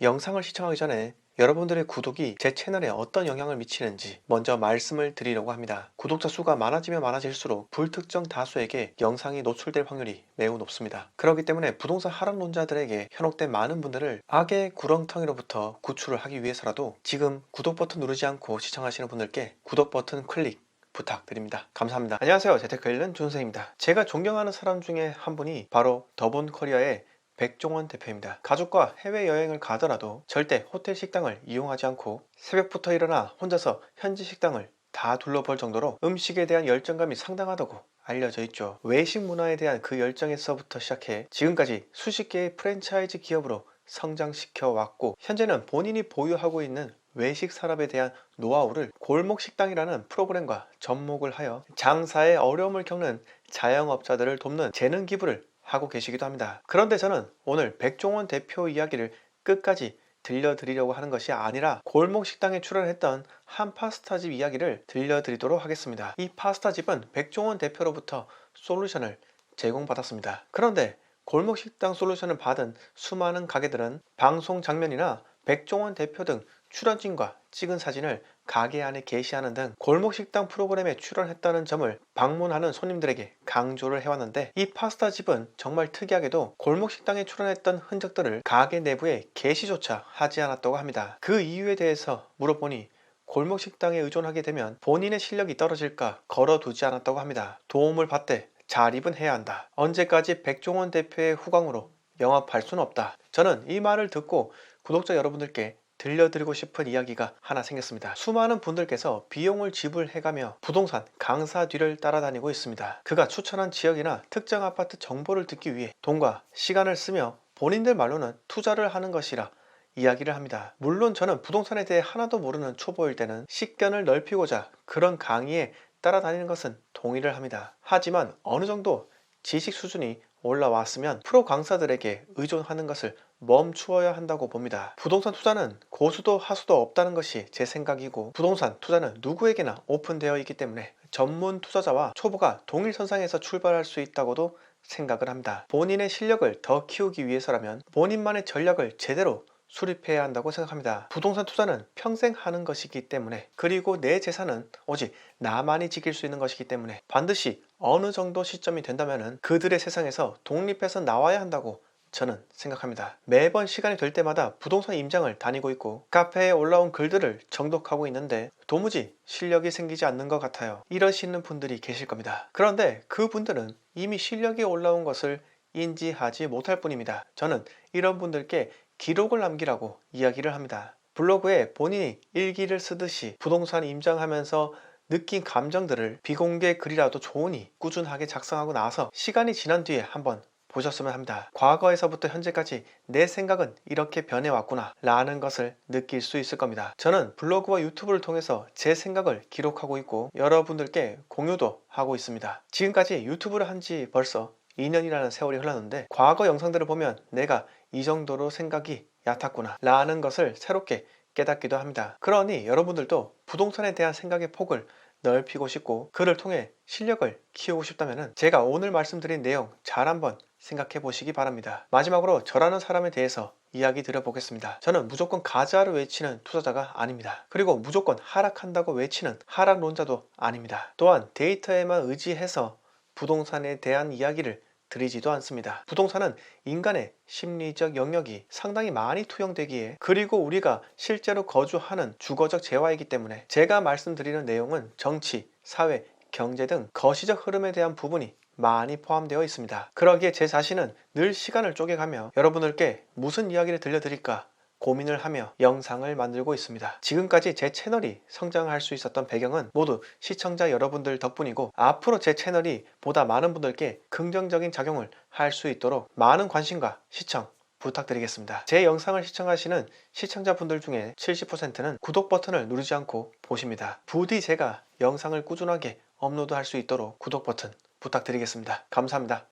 영상을 시청하기 전에 여러분들의 구독이 제 채널에 어떤 영향을 미치는지 먼저 말씀을 드리려고 합니다. 구독자 수가 많아지면 많아질수록 불특정 다수에게 영상이 노출될 확률이 매우 높습니다. 그렇기 때문에 부동산 하락론자들에게 현혹된 많은 분들을 악의 구렁텅이로부터 구출을 하기 위해서라도 지금 구독 버튼 누르지 않고 시청하시는 분들께 구독 버튼 클릭 부탁드립니다. 감사합니다. 안녕하세요. 재테크 읽는 준쌤입니다. 제가 존경하는 사람 중에 한 분이 바로 더본코리아의 백종원 대표입니다. 가족과 해외여행을 가더라도 절대 호텔 식당을 이용하지 않고 새벽부터 일어나 혼자서 현지 식당을 다 둘러볼 정도로 음식에 대한 열정감이 상당하다고 알려져 있죠. 외식 문화에 대한 그 열정에서부터 시작해 지금까지 수십 개의 프랜차이즈 기업으로 성장시켜 왔고, 현재는 본인이 보유하고 있는 외식 산업에 대한 노하우를 골목식당이라는 프로그램과 접목을 하여 장사에 어려움을 겪는 자영업자들을 돕는 재능 기부를 하고 계시기도 합니다. 그런데 저는 오늘 백종원 대표 이야기를 끝까지 들려드리려고 하는 것이 아니라 골목식당에 출연했던 한 파스타집 이야기를 들려드리도록 하겠습니다. 이 파스타집은 백종원 대표로부터 솔루션을 제공받았습니다. 그런데 골목식당 솔루션을 받은 수많은 가게들은 방송 장면이나 백종원 대표 등 출연진과 찍은 사진을 가게 안에 게시하는 등 골목식당 프로그램에 출연했다는 점을 방문하는 손님들에게 강조를 해왔는데, 이 파스타집은 정말 특이하게도 골목식당에 출연했던 흔적들을 가게 내부에 게시조차 하지 않았다고 합니다. 그 이유에 대해서 물어보니 골목식당에 의존하게 되면 본인의 실력이 떨어질까 걸어두지 않았다고 합니다. 도움을 받되 자립은 해야 한다. 언제까지 백종원 대표의 후광으로 영업할 수는 없다. 저는 이 말을 듣고 구독자 여러분들께 들려드리고 싶은 이야기가 하나 생겼습니다. 수많은 분들께서 비용을 지불해가며 부동산 강사 뒤를 따라다니고 있습니다. 그가 추천한 지역이나 특정 아파트 정보를 듣기 위해 돈과 시간을 쓰며 본인들 말로는 투자를 하는 것이라 이야기를 합니다. 물론 저는 부동산에 대해 하나도 모르는 초보일 때는 식견을 넓히고자 그런 강의에 따라다니는 것은 동의를 합니다. 하지만 어느 정도 지식 수준이 올라왔으면 프로 강사들에게 의존하는 것을 멈추어야 한다고 봅니다. 부동산 투자는 고수도 하수도 없다는 것이 제 생각이고, 부동산 투자는 누구에게나 오픈되어 있기 때문에 전문 투자자와 초보가 동일선상에서 출발할 수 있다고도 생각을 합니다. 본인의 실력을 더 키우기 위해서라면 본인만의 전략을 제대로 수립해야 한다고 생각합니다. 부동산 투자는 평생 하는 것이기 때문에, 그리고 내 재산은 오직 나만이 지킬 수 있는 것이기 때문에 반드시 어느 정도 시점이 된다면 그들의 세상에서 독립해서 나와야 한다고 저는 생각합니다. 매번 시간이 될 때마다 부동산 임장을 다니고 있고 카페에 올라온 글들을 정독하고 있는데 도무지 실력이 생기지 않는 것 같아요. 이러시는 분들이 계실 겁니다. 그런데 그분들은 이미 실력이 올라온 것을 인지하지 못할 뿐입니다. 저는 이런 분들께 기록을 남기라고 이야기를 합니다. 블로그에 본인이 일기를 쓰듯이 부동산 임장하면서 느낀 감정들을 비공개 글이라도 좋으니 꾸준하게 작성하고 나서 시간이 지난 뒤에 한번 보셨으면 합니다. 과거에서부터 현재까지 내 생각은 이렇게 변해왔구나 라는 것을 느낄 수 있을 겁니다. 저는 블로그와 유튜브를 통해서 제 생각을 기록하고 있고 여러분들께 공유도 하고 있습니다. 지금까지 유튜브를 한 지 벌써 2년이라는 세월이 흘렀는데, 과거 영상들을 보면 내가 이 정도로 생각이 얕았구나 라는 것을 새롭게 깨닫기도 합니다. 그러니 여러분들도 부동산에 대한 생각의 폭을 넓히고 싶고 그를 통해 실력을 키우고 싶다면 제가 오늘 말씀드린 내용 잘 한번 생각해 보시기 바랍니다. 마지막으로 저라는 사람에 대해서 이야기 드려보겠습니다. 저는 무조건 가자를 외치는 투자자가 아닙니다. 그리고 무조건 하락한다고 외치는 하락론자도 아닙니다. 또한 데이터에만 의지해서 부동산에 대한 이야기를 드리지도 않습니다. 부동산은 인간의 심리적 영역이 상당히 많이 투영되기에, 그리고 우리가 실제로 거주하는 주거적 재화이기 때문에 제가 말씀드리는 내용은 정치, 사회, 경제 등 거시적 흐름에 대한 부분이 많이 포함되어 있습니다. 그러기에 제 자신은 늘 시간을 쪼개가며 여러분들께 무슨 이야기를 들려드릴까 고민을 하며 영상을 만들고 있습니다. 지금까지 제 채널이 성장할 수 있었던 배경은 모두 시청자 여러분들 덕분이고, 앞으로 제 채널이 보다 많은 분들께 긍정적인 작용을 할 수 있도록 많은 관심과 시청 부탁드리겠습니다. 제 영상을 시청하시는 시청자분들 중에 70%는 구독 버튼을 누르지 않고 보십니다. 부디 제가 영상을 꾸준하게 업로드할 수 있도록 구독 버튼 부탁드리겠습니다. 감사합니다.